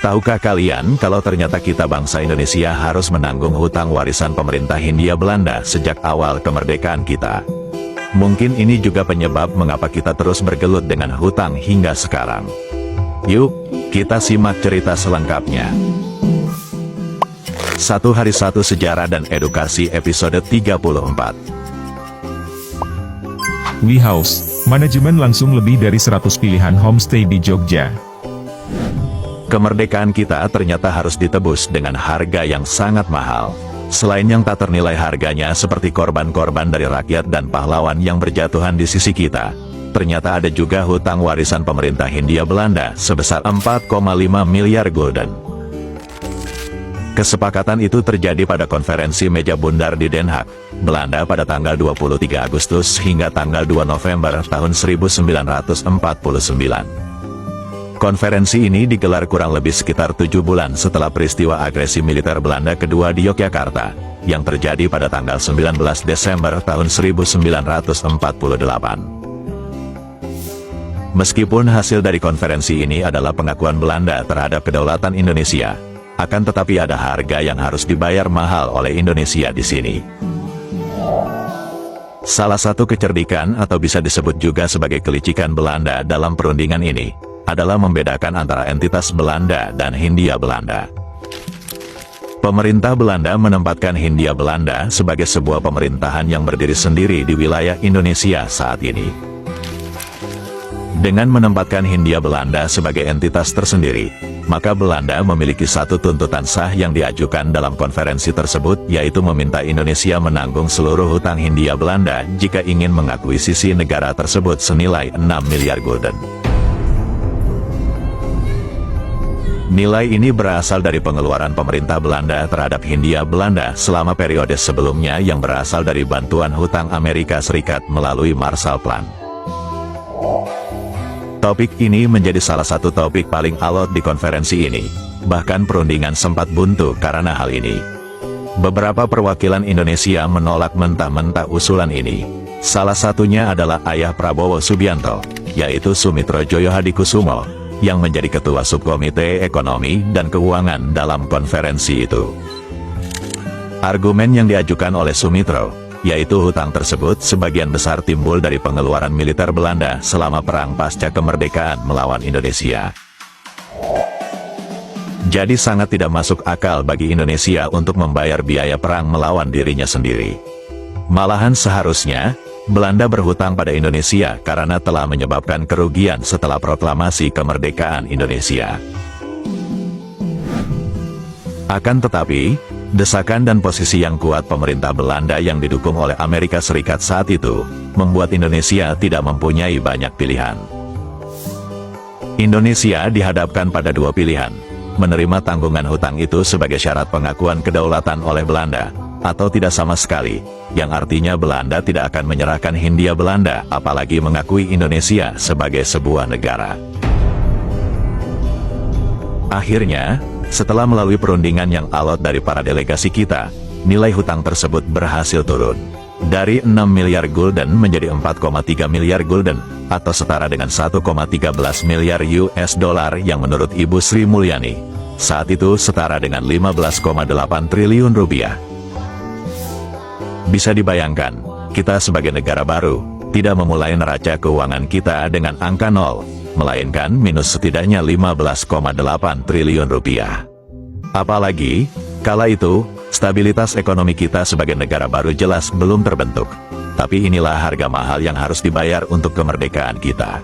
Tahukah kalian kalau ternyata kita bangsa Indonesia harus menanggung hutang warisan pemerintah Hindia Belanda sejak awal kemerdekaan kita? Mungkin ini juga penyebab mengapa kita terus bergelut dengan hutang hingga sekarang. Yuk, kita simak cerita selengkapnya. Satu Hari Satu Sejarah dan Edukasi episode 34. We House, manajemen langsung lebih dari 100 pilihan homestay di Jogja. Kemerdekaan kita ternyata harus ditebus dengan harga yang sangat mahal. Selain yang tak ternilai harganya seperti korban-korban dari rakyat dan pahlawan yang berjatuhan di sisi kita, ternyata ada juga hutang warisan pemerintah Hindia Belanda sebesar 4,5 miliar gulden. Kesepakatan itu terjadi pada konferensi meja bundar di Den Haag, Belanda pada tanggal 23 Agustus hingga tanggal 2 November tahun 1949. Konferensi ini digelar kurang lebih sekitar 7 bulan setelah peristiwa agresi militer Belanda kedua di Yogyakarta, yang terjadi pada tanggal 19 Desember tahun 1948. Meskipun hasil dari konferensi ini adalah pengakuan Belanda terhadap kedaulatan Indonesia, akan tetapi ada harga yang harus dibayar mahal oleh Indonesia di sini. Salah satu kecerdikan atau bisa disebut juga sebagai kelicikan Belanda dalam perundingan ini adalah membedakan antara entitas Belanda dan Hindia Belanda. Pemerintah Belanda menempatkan Hindia Belanda sebagai sebuah pemerintahan yang berdiri sendiri di wilayah Indonesia saat ini. Dengan menempatkan Hindia Belanda sebagai entitas tersendiri, maka Belanda memiliki satu tuntutan sah yang diajukan dalam konferensi tersebut, yaitu meminta Indonesia menanggung seluruh hutang Hindia Belanda jika ingin mengakuisisi negara tersebut senilai 6 miliar gulden. Nilai ini berasal dari pengeluaran pemerintah Belanda terhadap Hindia Belanda selama periode sebelumnya yang berasal dari bantuan hutang Amerika Serikat melalui Marshall Plan. Topik ini menjadi salah satu topik paling alot di konferensi ini, bahkan perundingan sempat buntu karena hal ini. Beberapa perwakilan Indonesia menolak mentah-mentah usulan ini. Salah satunya adalah ayah Prabowo Subianto, yaitu Sumitro Joyohadikusumo, yang menjadi ketua subkomite ekonomi dan keuangan dalam konferensi itu. Argumen yang diajukan oleh Sumitro, yaitu hutang tersebut sebagian besar timbul dari pengeluaran militer Belanda selama perang pasca kemerdekaan melawan Indonesia. Jadi sangat tidak masuk akal bagi Indonesia untuk membayar biaya perang melawan dirinya sendiri. Malahan seharusnya Belanda berhutang pada Indonesia karena telah menyebabkan kerugian setelah proklamasi kemerdekaan Indonesia. Akan tetapi, desakan dan posisi yang kuat pemerintah Belanda yang didukung oleh Amerika Serikat saat itu, membuat Indonesia tidak mempunyai banyak pilihan. Indonesia dihadapkan pada dua pilihan: menerima tanggungan hutang itu sebagai syarat pengakuan kedaulatan oleh Belanda, atau tidak sama sekali, yang artinya Belanda tidak akan menyerahkan Hindia Belanda apalagi mengakui Indonesia sebagai sebuah negara. Akhirnya, setelah melalui perundingan yang alot dari para delegasi kita, nilai hutang tersebut berhasil turun dari 6 miliar gulden menjadi 4,3 miliar gulden, atau setara dengan 1,13 miliar US dollar yang menurut Ibu Sri Mulyani saat itu setara dengan 15,8 triliun rupiah. Bisa dibayangkan, kita sebagai negara baru, tidak memulai neraca keuangan kita dengan angka 0, melainkan minus setidaknya 15,8 triliun rupiah. Apalagi, kala itu, stabilitas ekonomi kita sebagai negara baru jelas belum terbentuk. Tapi inilah harga mahal yang harus dibayar untuk kemerdekaan kita.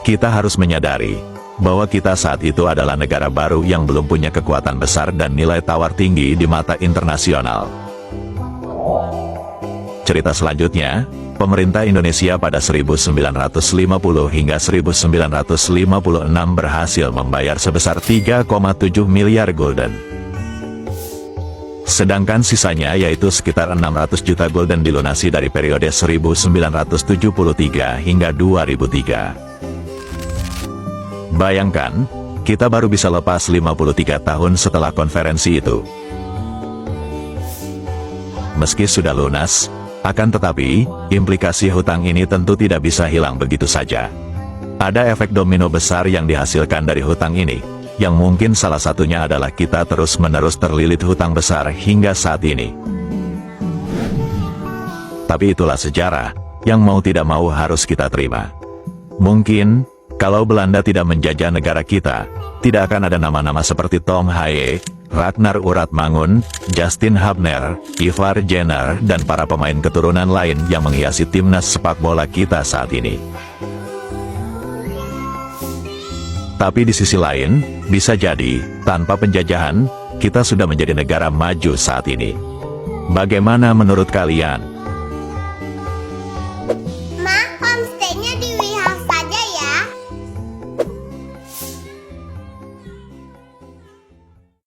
Kita harus menyadari bahwa kita saat itu adalah negara baru yang belum punya kekuatan besar dan nilai tawar tinggi di mata internasional. Cerita selanjutnya, pemerintah Indonesia pada 1950 hingga 1956 berhasil membayar sebesar 3,7 miliar gulden. Sedangkan sisanya yaitu sekitar 600 juta gulden dilunasi dari periode 1973 hingga 2003. Bayangkan, kita baru bisa lepas 53 tahun setelah konferensi itu. Meski sudah lunas, akan tetapi, implikasi hutang ini tentu tidak bisa hilang begitu saja. Ada efek domino besar yang dihasilkan dari hutang ini, yang mungkin salah satunya adalah kita terus-menerus terlilit hutang besar hingga saat ini. Tapi itulah sejarah, yang mau tidak mau harus kita terima. Mungkin, kalau Belanda tidak menjajah negara kita, tidak akan ada nama-nama seperti Tom Haye, Ragnar Uratmangun, Justin Hubner, Ivar Jenner, dan para pemain keturunan lain yang menghiasi timnas sepak bola kita saat ini. Tapi di sisi lain, bisa jadi, tanpa penjajahan, kita sudah menjadi negara maju saat ini. Bagaimana menurut kalian?